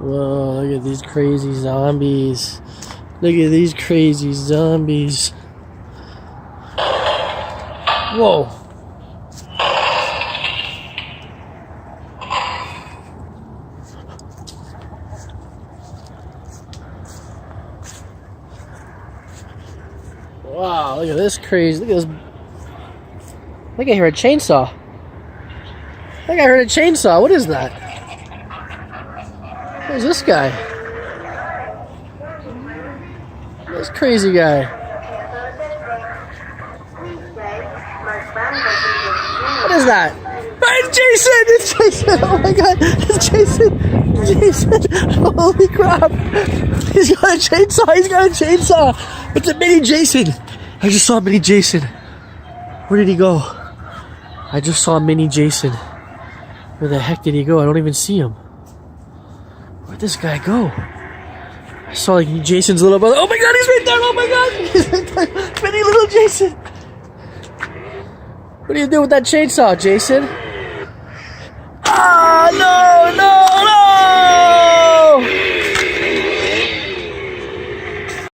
Whoa, look at these crazy zombies. Look at these crazy zombies. Whoa. Wow, look at this crazy. Look at this. I think I hear a chainsaw. I think I heard a chainsaw. What is that? Who's this guy? This crazy guy. What is that? It's Jason! It's Jason! Oh my god! It's Jason! Jason! Holy crap! He's got a chainsaw! He's got a chainsaw! It's a mini Jason! I just saw mini Jason. Where did he go? I just saw mini Jason. Where the heck did he go? I don't even see him. Where'd this guy go? I saw like Jason's little brother. Oh my god, he's right there! Oh my god! He's right there! Mini little Jason! What do you do with that chainsaw, Jason?